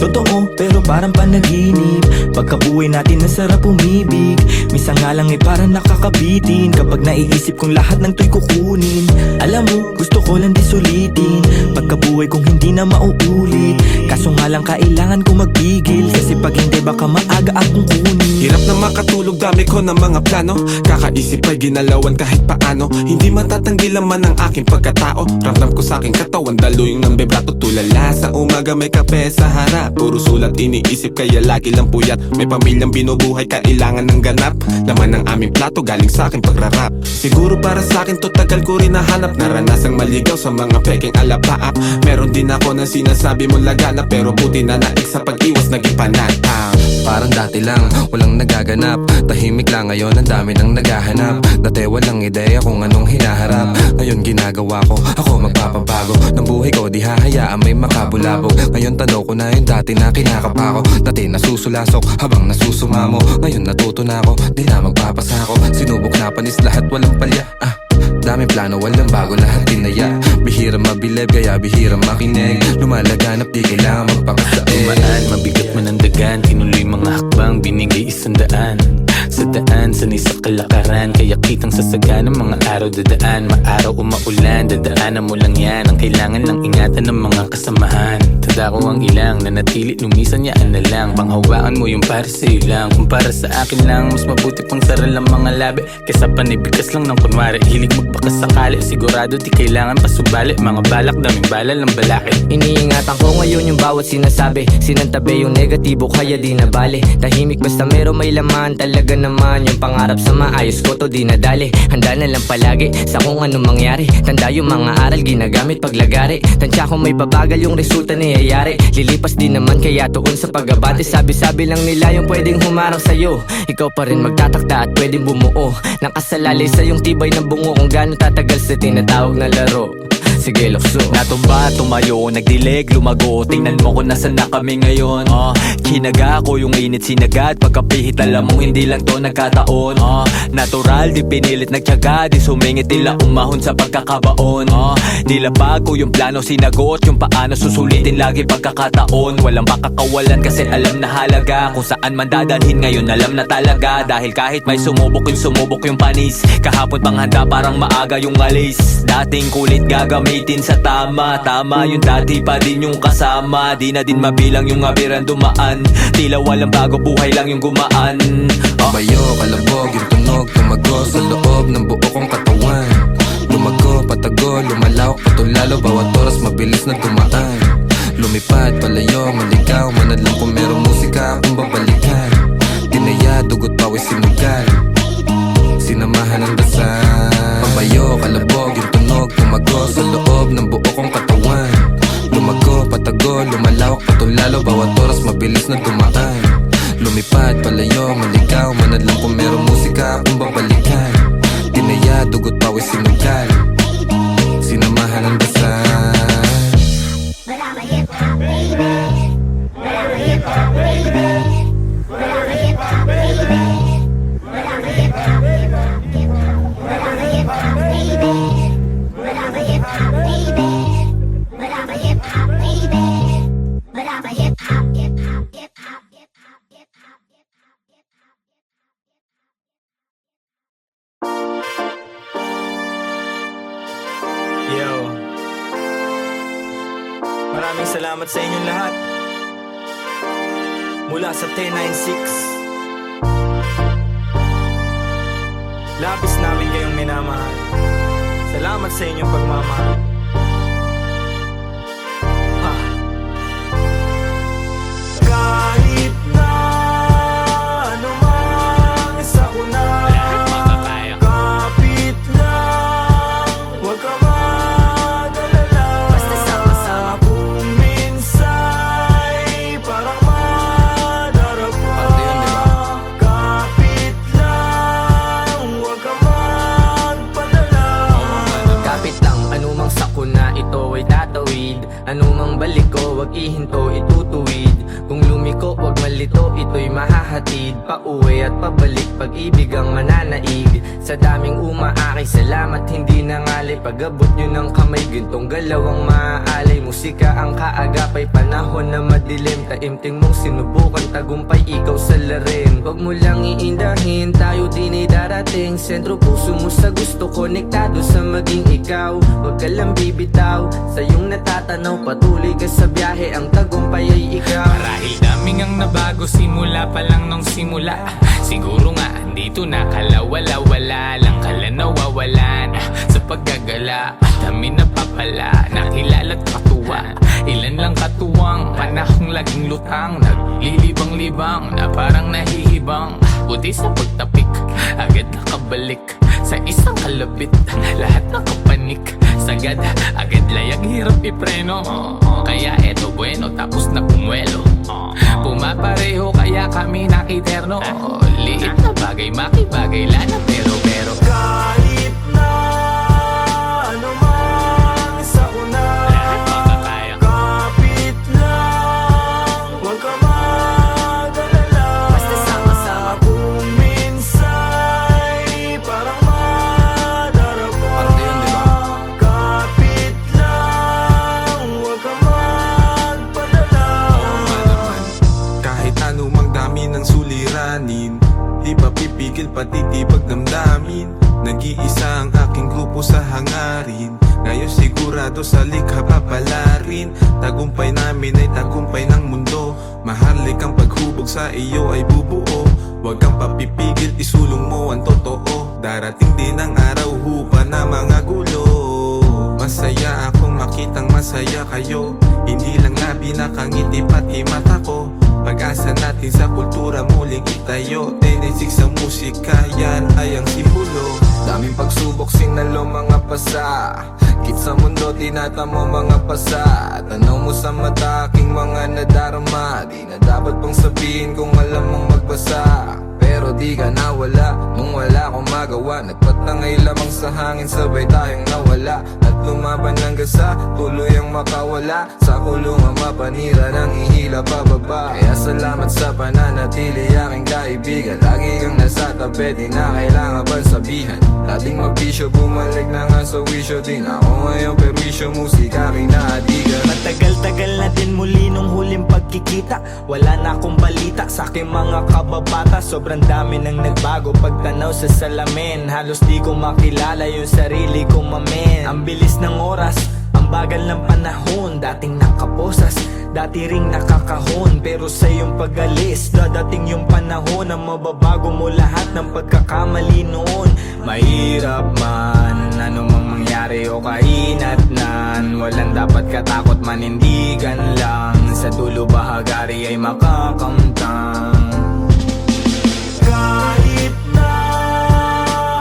Totoo, pero parang panaginip. Pagkabuhay natin nasarap umibig. Minsan nga lang parang nakakabitin kapag naiisip kong lahat ng to'y kukunin. Alam mo, gusto ko lang di sulitin pagkabuhay kong hindi na mauulit. Kaso nga lang kailangan ko magpigil, kasi pag hindi baka maaga akong kunin. Hirap na makatulog, dami ko ng mga plano. Kakaisip ay ginalawan kahit paano. Hindi matatanggi laman ang aking pagkatao. Ramdam ko sa aking katawan, daluyong ng bebrato. Tulala sa umaga, may kape sa harap. Puro sulat iniisip, kaya lagi lang puyat. May pamilyang binubuhay, kailangan ng ganap. Laman ng aming plato, galing sa aking pagrarap. Siguro para sa akin to, tagal ko rin nahanap. Naranasang maligaw sa mga peking alapaap. Meron din ako na sinasabi mo lagana, pero buti na naik sa pag-iwas, naging panatang. Parang dati lang, walang nagaganap. Tahimik lang, ngayon ang dami nang naghahanap. Dati walang ideya kung anong hinaharap. Ngayon ginagawa ko, ako magpapabago ng buhay ko, di hahayaan may makabulabog. Ngayon tanaw ko na yung dati na kinakapa ko. Dati nasusulasok habang nasusumamo. Ngayon natuto na ako, di na magpapasako. Sinubok na panis lahat, walang palya. Dami plano, walang bago, lahat tinaya. Bihira mabilib, kaya bihira makinig. Lumalaganap, di kailangan magpakasain. Tumaan, mabigat man ang dagan. Tinuloy mga hakbang, binigay 100. Sa daan, sanay sa kalakaran. Kaya kitang sasaga ng mga araw dadaan. Maaraw o maulan, dadaanan mo lang yan. Ang kailangan lang ingatan ng mga kasamahan. Tadako ang ilang, nanatili, lumisan yaan na lang. Panghawakan mo yung para sa'yo lang. Kung para sa akin lang, mas mabuti pang saral ang mga labi kaysa panibigas lang ng kunwari. Hilig magbakas sakali, sigurado di kailangan pasubali. Mga balak, daming bala lang balakid. Iniingatan ko ngayon yung bawat sinasabi. Sinantabi yung negatibo, kaya di na bale. Tahimik basta meron may laman. Talaga naman yung pangarap sa maayos ko to di nadali. Handa na lang palagi sa kung anong mangyari. Tanda yung mga aral ginamit paglagari. Tansya kung may pabagal yung resulta niyayari. Lilipas din naman kaya tuon sa pag-abate. Sabi-sabi lang nila yung pwedeng humarang sa'yo. Ikaw pa rin magtatakda at pwedeng bumuo. Nakasalalay sa yung tibay ng bungo. Kung gaano tatagal sa tinatawag na laro. Sige, lukso. Natumba, tumayo, nagdilig, lumago. Tingnan mo kung nasan na kami ngayon. Kinaga ko yung init sinagad. Pagkapihit alam mong hindi lang to nagkataon. Natural, di pinilit nagtyaga. Di sumingit, tila umahon sa pagkakabaon. Nilapag ko yung plano, sinagot yung paano susulitin lagi pagkakataon. Walang pakakawalan kasi alam na halaga. Kung saan man dadalhin ngayon alam na talaga. Dahil kahit may sumubok yung panis. Kahapon pang handa parang maaga yung alis. Dating kulit gagamitin sa tama. Tama yung dati pa din yung kasama. Di na din mabilang yung abiran dumaan. Tila walang bago, buhay lang yung gumaan. Bayo, kalabog, yung tunog, tumago sa loob ng buo kong katawan. Lumago, patago, lumalawak, patulalo. Bawat oras mabilis na dumaan. Lumipad, palayo, maligaw. Manadlang kung merong musika akong babalikan. Tinaya, dugot, pawis, sinugal. Sinamahan ng dasal. Pambayo, kalabog, yung tunog, tumago sa loob ng buo kong katawan. Lumago, patago, lumalawak, patulalo. Bawat oras mabilis na dumaan. Lumipad, palayo, maligaw. Manadlang kung merong musika akong babalikan. Tinaya, dugot, pawis, sinugal. Sinamahan ng dasal. But I'm a hip hop baby. But I'm a hip hop baby. But I'm a hip hop baby. But I'm a hip hop baby. But I'm a hip hop baby. But I'm a hip hop baby. But I'm a hip hop baby. But I'm a hip hop, hip hop, hip hop, hip hop, hip hop, hip hop, hip hop. Yo, maraming salamat sa inyong lahat. Mula sa 1096, labis namin kayong minamahal. Salamat sa inyong pagmamahal. Kahit na anumang isa ko na kapit lang, huwag ka mag-alala. Basta sama-sama kung minsa'y parang madarapa. Kapit lang, huwag ka magpadala. Kapit lang, anumang sa ihinto, itutuwid. Kung lumiko, wag malito, ito'y mahahatid. Pauwi at pabalik, pag-ibig ang mananaig. Sa daming umaakay, salamat hindi nangalay. Pag-abot nyo ng kamay, gintong galaw ang maaalay. Musika ang kaagapay, panahon na madilim. Taimting mong sinubukan, tagumpay ikaw sa larin. Wag mo lang iindahin, tayo din ay darating. Sentro puso mo sa gusto, konektado sa maging ikaw. Wag ka lang bibitaw, sa iyong natatanaw. Patuloy ka sa biyahe, ang tagumpay ay ikaw. Marahil daming ang nabago simula pa lang nung simula. Siguro nga dito na kalawala-wala lang kala nawawalan sa paggagala. Dami napapala, nakilala't katuwa. Ilan lang katuwang, panahong laging lutang. Naglilibang-libang na parang nahihibang. Buti sa pagtapik, agad nakabalik sa isang kalabit. Lahat nakapanik, sagad, agad layag, hirap ipreno. Kaya eto bueno, tapos na pumwelo. Pumapareho kaya kami nakiterno. Liit na bagay, makibagay lana pero Kahit na ano man sa una, lahat makakaya. kapit lang, huwag ka mag-alala. Basta sama-sama. Kung minsa'y parang madarama, Parang yun, di ba? kapit lang, huwag ka magpadala. Kahit anumang dami ng suliranin, di pa pipigil patitibag damdamin. Nag-iisa ang aking grupo sa hangarin. Ngayon sigurado sa likha papalarin. Tagumpay namin ay tagumpay ng mundo. Mahalik ang paghubog sa iyo ay bubuo. Huwag kang papipigil, isulong mo ang totoo. Darating din ang araw, hupa na mga gulo. Masaya akong makitang masaya kayo. Hindi lang labi nakangiti pati mata ko. Pag-asa natin sa kultura muling itayo. 10-6 sa musika, yan ay ang simbolo. Daming pagsubok, sinalo mga pasa. Kit sa mundo, tinatamo mga pasa. Tanaw mo sa mata, aking mga nadarama. Di na dapat pang sabihin kung alam mong magbasa. Pero di ka nawala, nung wala akong magawa. Nagpatangay lamang sa hangin, sabay tayong nawala. At lumaban hanggang sa tuloy ang makawala. Sa kulungan mapanira ng ihila pababa. Kaya salamat sa pananatili aking kaibigan. Lagi kang nasa tabi, di na kailangan pang sabihan. Dating magbisyo, bumalik na nga sa wisyo din. Ako ngayon perwisyo, musika aking naadigan. Matagal-tagal na din muli nung huling pagkikita. Wala na akong balita sa aking mga kababata. Sobrang dami nang nagbago pagtanaw sa salamin. Halos di ko makilala yung sarili ko, mamen. Ang bilis ng oras, ang bagal ng panahon. Dating nakaposas, dati ring nakakahon. Pero sa iyong pag-alis, dadating yung panahon na mababago mo lahat ng pagkakamali noon. Mahirap man, ano mang mangyari o kainatnan. Walang dapat katakot, manindigan lang. Sa dulo bahagari ay makakamtang. Kahit na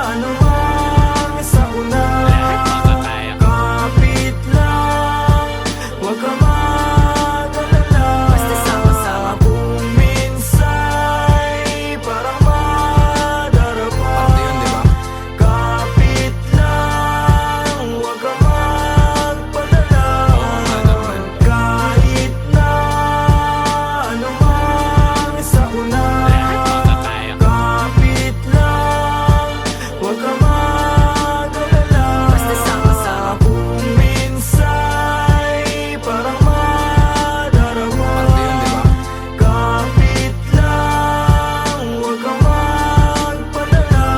ano man sa una, Lahat makakaya. kapit lang, huwag ka mag-alala. Basta sama-sama. Kung minsa'y parang madarama, Parang yun, di ba? kapit lang, huwag ka magpadala. Kahit na ano man sa una, Lahat makakaya. kapit lang, huwag ka mag-alala. Basta sama-sama. Kung minsa'y parang madarama, Parang yun, di ba? kapit lang, huwag ka magpadala.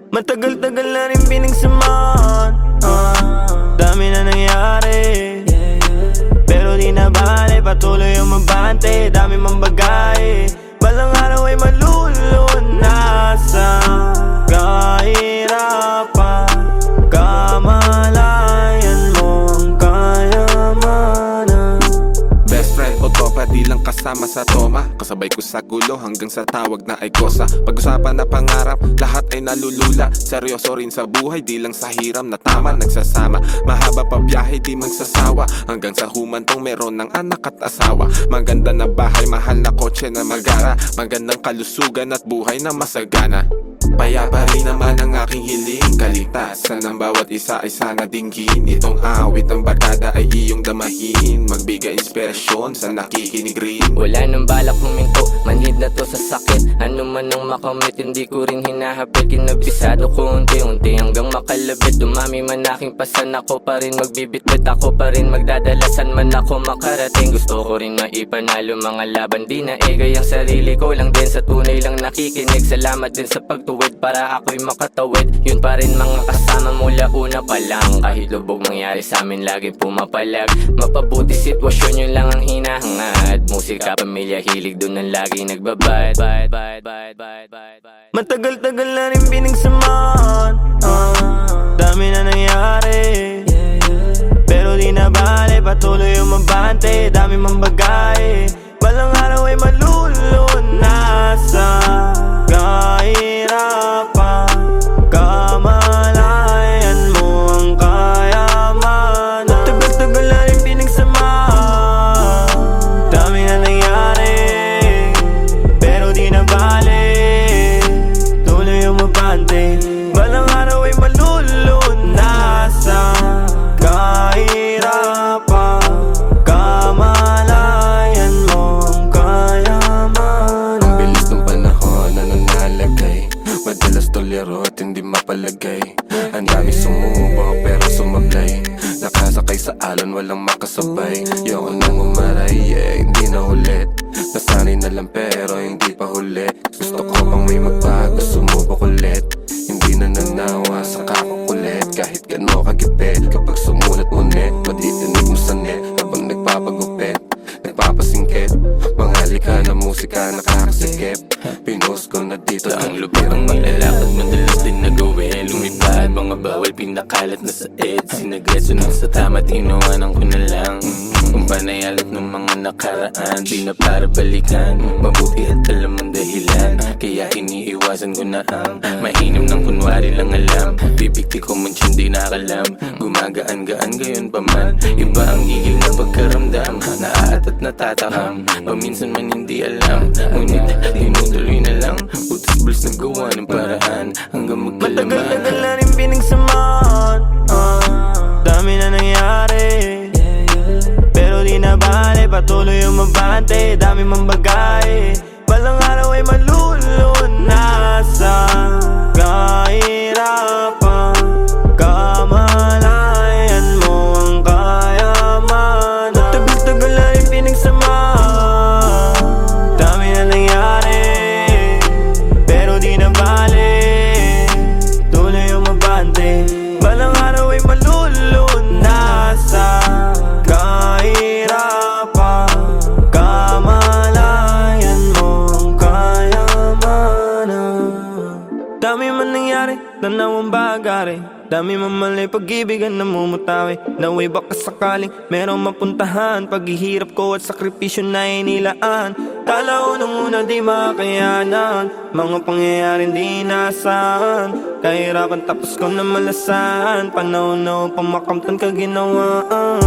Matagal-tagal na rin pinagsamahan, dami na nangyari, pero di na bale patuloy umabante, dami mang bagay. Balang araw ay malulunasan. Kahirapan, kamalayan mo ang kayamanan. Best friend o tropa, di lang kasama sa toma. Kasabay ko sa gulo hanggang sa tawag na ay kosa. Pag-usapan na pangarap, lahat ay nalulula. Seryoso rin sa buhay, di lang sa hiram na tama nagsasama. Mahaba pa biyahe, di magsasawa. Hanggang sa humantong meron ng anak at asawa. Maganda na bahay, mahal na kotse na magara. Magandang kalusugan at buhay na masagana. Payapa rin naman ang aking hiling. Kaligtasan ng bawat isa ay sana dinggin. Itong awit ng barkada ay iyong damahin. Magbigay inspirasyon sa nakikinig rin. Wala nang balak huminto, manhid na to sa sakit. Ano man ang makamit, hindi ko rin hinahapit. Kinabisado ko unti-unti hanggang makalabit. Dumami man aking pasan, ako pa rin magbibitbit. Ako pa rin magdadalasan man ako makarating. Gusto ko rin maipanalo mga laban, di na egay ang sarili ko lang din. Sa tunay lang nakikinig, salamat din sa pagtuwid para ako'y makatawid. Yun pa rin mga kasama mula una pa lang. Kahit lubog mangyari sa amin, laging pumapalag. Mapabuti sitwasyon, yun lang ang hinahangad. Musika, pamilya, hilig, dun ang laging nagbabad. Matagal-tagal na rin pinagsamahan, dami na nangyari. Pero di na bale, patuloy umabante, dami mang bagay. Balang araw ay malulunasan. Kahirapan, kamalayan mo ang kayamanan. Matagal-tagal na rin pinagsamahan, dami na nangyari. Pero di na bale, tuloy umabante. Balang araw ay malulunasan. Kahirapan, kamalayan mo ang kayamanan. Ang bilis ng panahon na nanalagay, madalas tolero at hindi mapalagay. Ang dami sumubo pero sumablay. Nakasakay sa alon, walang makasabay. Yoko nang umaray, hindi na ulit. Nasanay na lang pero hindi pa huli. Gusto ko pang may magbago, sumubok ulit. Hindi na nanawa sa kakukulit. Kahit gano kagipit, kapag sumulat mo net, matitinig mo sa net habang nagpapagupit, nagpapasingkit. Mga lika na musika nakakasikip. Pinost ko na dito Ang lubak ang nilalakad, madalas din nagawin. Lumipad, mga bawal pinakalat na sa ed. Sinagreso na sa tama, tinawanan ko na lang. Kung panayalat ng mga nakaraan, di na para balikan. Mabuti at alam ang dahilan, kaya iniiwasan ko na ang mainam ng kunwari lang alam. Bibigti ko man siya di nakalam, gumagaan-gaan gayon pa man. Iba ang higil na pagkaramdam, naaat at natatakam. Paminsan man hindi alam, ngunit tinutuloy na lang. Utos-buls na gawa ng paraan hanggang magkalaman. Matagal-tagal na rin pinagsamahan, dami na nangyari. Pero di na bale, patuloy umabante, dami mang bagay. Balang araw ay malulunasan. Kahirapan, kamalayan mo ang kayamanan. Matagal-tagal na rin pinagsamahan, dami na nangyari. Pero di na bale, tuloy umabante. Balang araw ay malulunasan. Kahirapan, kamalayan mo ang kayamanan. Dami man nangyari, tanaw ang bagari. Dami man mali, pag-ibigan na mumutawi. Naway baka sakaling merong mapuntahan. Paghihirap ko at sakripisyo na inilaan. Kala ko nung una di makayanan, mga pangyayaring di nasahan. Kahirapan tapos ko na malasan, panahon na upang makamtan ka ginawaan.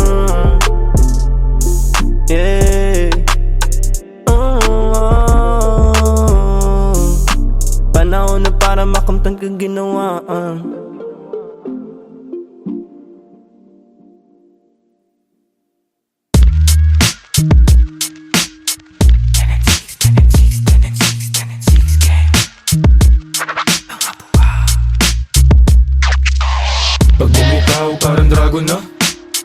Yeah. Panahon na para makamtan ka ginawaan. Pag bumitaw parang dragon na,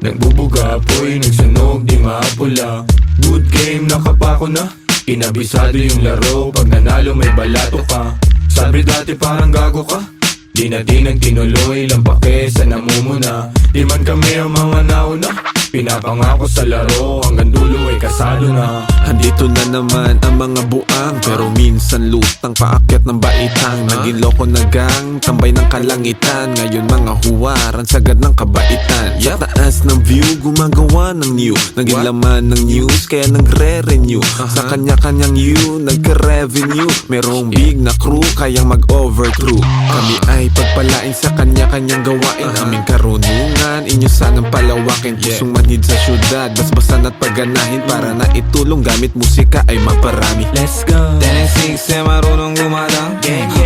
nagbubuga apoy, nagsunog di maapula. Good game, nakapako na, kinabisado yung laro. Pag nanalo may balato ka, sabi dati parang gago ka. Di na di nagtinuloy, lang pake sa namumuna. Di man kami ang mga nauna, Pinapangako sa laro hanggang dulo ay kasado na. Andito na naman ang mga buang, pero minsan lutang paakyat ng baitang. Naging loko na gang, tambay ng kalangitan. Ngayon mga huwaran, sagad ng kabaitan. Sa taas ng view, gumagawa ng new. Naging laman ng news, kaya nagre-renew. Sa kanya-kanyang you, nagka-revenue. Merong big na crew, kayang mag-overcrew. Kami ay pagpalain sa kanya-kanyang gawain. Aming karunungan, inyo sanang palawakin. Pusong manhid sa syudad, basbasan at pagganahin. Para na itulong gamit musika ay maparami. Let's go. 10 6 eh marunong gumadang.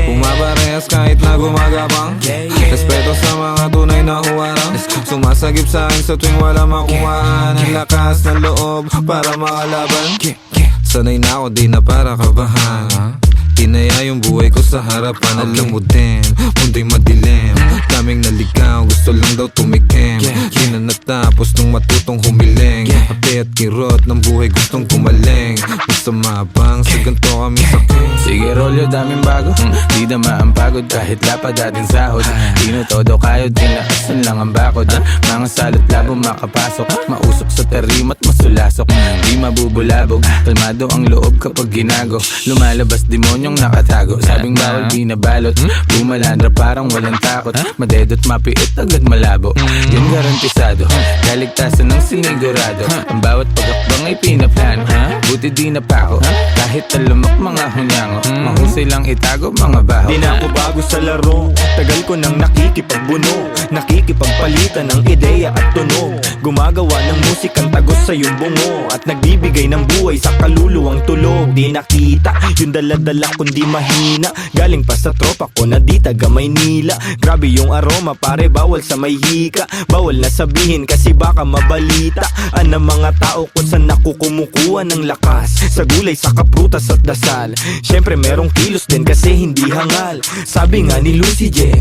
Pumaparehas kahit na gumagapang. Respeto sa mga tunay na huwarang. Sumasagip sa akin sa tuwing wala makuhaan. Ang lakas ng loob para makalaban. Sanay na ako, di na para kabahan. Tinaya yung buhay ko sa harapan. Alam mo din, mundo'y madilim. Daming naligaw, gusto lang daw tumikim. Di na natapos nung matutong humiling. Ape at kirot ng buhay gustong kumaling. Basta mabang, sa ganito kami saking. Sige rolyo, daming bago. Di na ang pagod kahit lapad dating sahod. Dino todo kayod, tinaasan lang ang bakod. Mga salot labo makapasok. Mausok sa tarimat, masulasok. Di mabubulabog, kalmado ang loob kapag ginago. Lumalabas demonyong nakatago. Sabing bawal binabalot. Bumalandra parang walang takot. Madedot mapiit agad malabo. Yun garantisado, kaligtasan ng sinigurado. Ang bawat pagakbang ay pinaplano. Buti di napako, kahit talamak mga hunyango. Mahusay lang itago mga baho. Di na ako bago sa laro, tagal ko nang nakikipagbuno. Nakikipagpalitan ng ideya at tunog. Gumagawa ng musikang tagos sa iyong bungo. At nagbibigay ng buhay sa kaluluwang tulog. Di nakita yung daladala kundi mahina. Galing pa sa tropa ko na di taga Maynila. Grabe yung aroma pare, bawal sa may hika. Bawal na sabihin kasi baka mabalita ang mga tao kung saan ako kumukuha ng lakas. Sa gulay, sa kaprutas at dasal. Syempre merong kilos din kasi hindi hangal. Sabi nga ni Lucy J,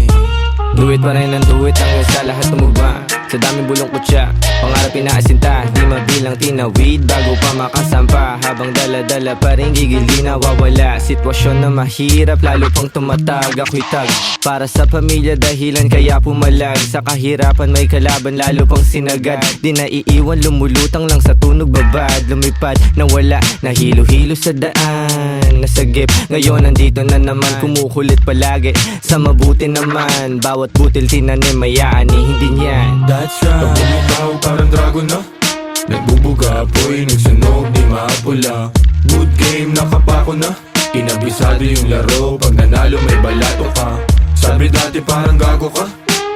Do it pa rin ang do it hanggang sa lahat tumugma. Sa daming bulong kutya, pangarap pinaasinta. Di mabilang tinawid bago pa makasampa. Habang dala-dala pa rin gigil di nawawala. Sitwasyon na mahirap lalo pang tumatag. Ako'y tag para sa pamilya dahilan kaya pumalag. Sa kahirapan may kalaban lalo pang sinagad. Di naiiwan lumulutang lang sa tunog babad. Lumipad na wala, nahilo-hilo sa daan. Nasagip, ngayon nandito na naman. Kumukulit palagi, sa mabuti naman. Bawat butil tinanim may aani, hindi niyan. that's right. Pag bumitaw parang dragon na. Nagbubuga, apoy, nagsunog, di maapula. Good game, nakapako na. Inabisado yung laro, pag nanalo may balato ka. Sabi dati parang gago ka.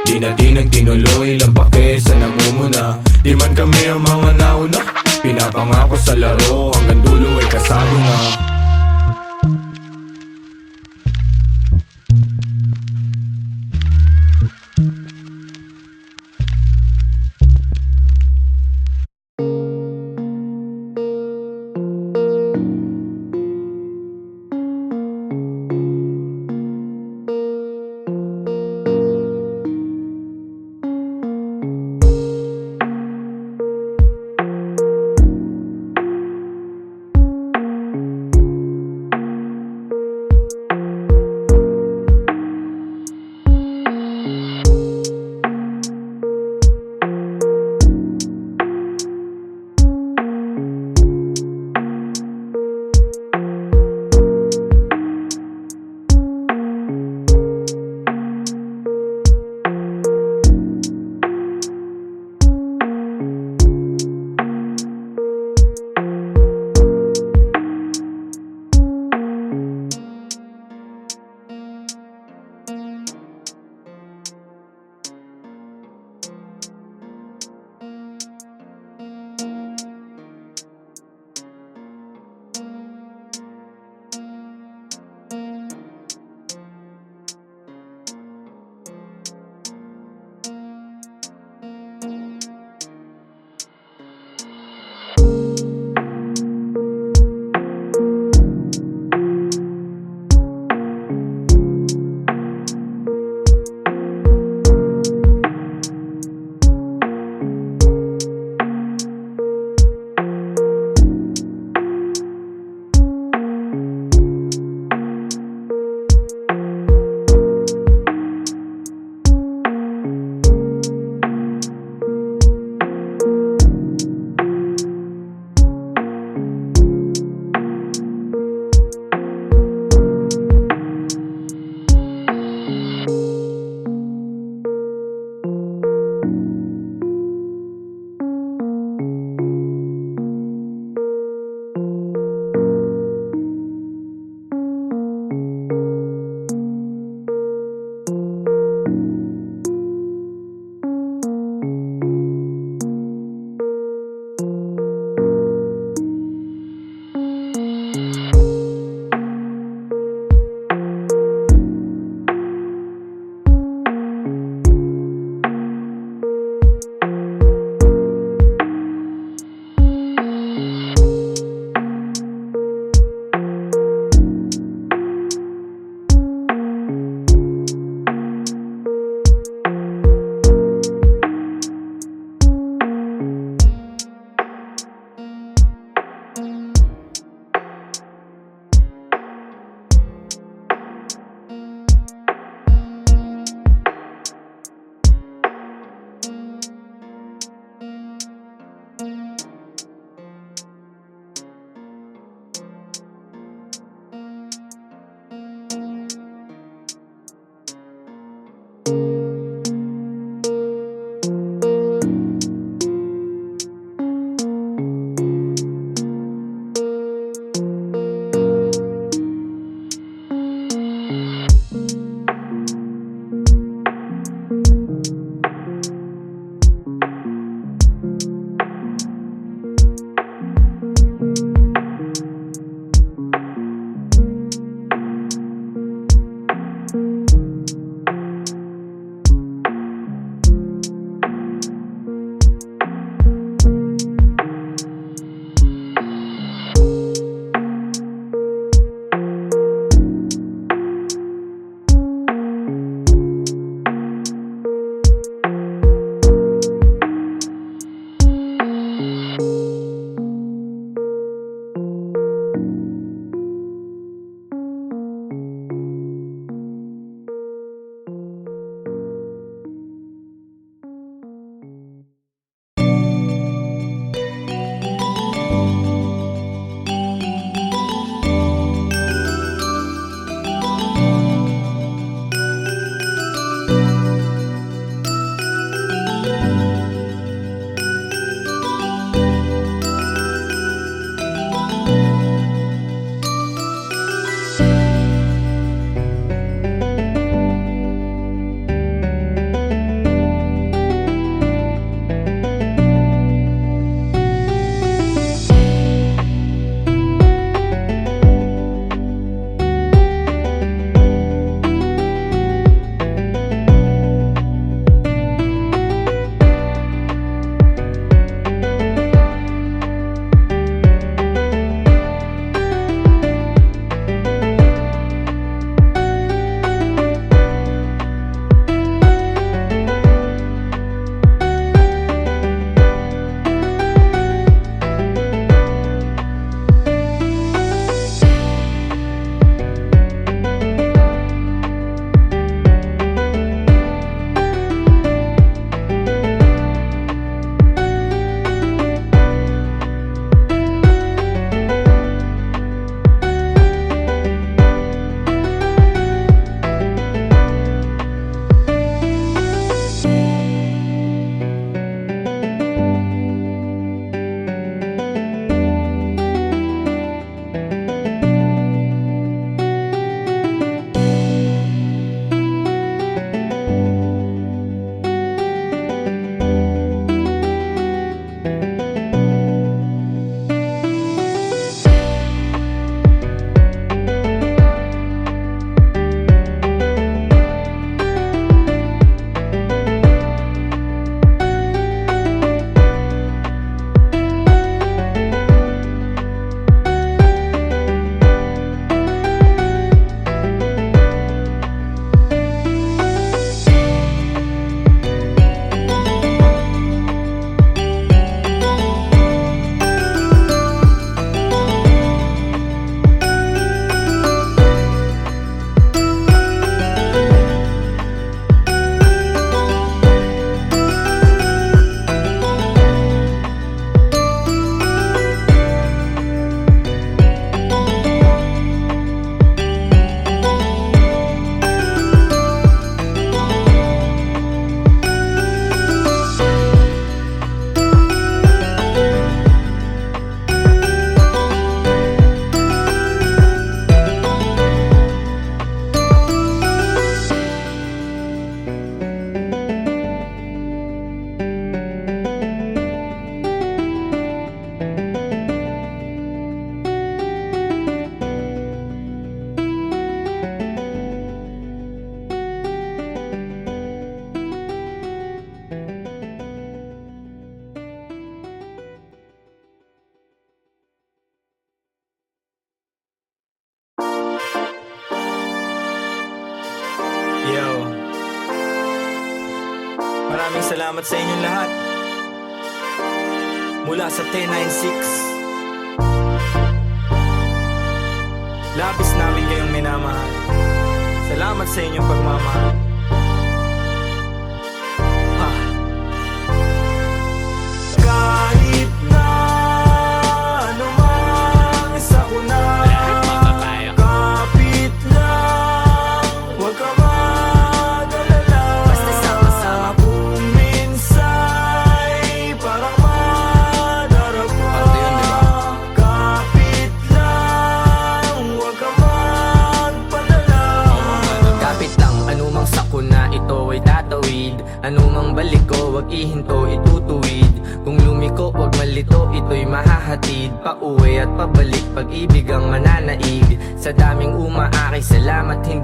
Di na nagtinuloy, lang pake sa namumuna. Di man kami ang mga nauna. Pinapangako sa laro, hanggang dulo ay kasado na. Maraming salamat sa inyong lahat. Mula sa 1096, labis namin kayong minamahal. Salamat sa inyong pagmamahal. Kahit na anumang sakuna, kapit lang, huwag ka mag-alala. Basta sama-sama. Kung minsa'y parang madarapa, kapit lang, huwag ka magpadala. Kapit lang, anumang sakuna, ito ay tatawid. Anumang balik ko, wag ihinto, itutuwid. Kung lumiko, wag malito, ito'y mahahatid. Pauwi at pabalik, pag-ibig ang mananaig. Sa daming umaakay, salamat hindi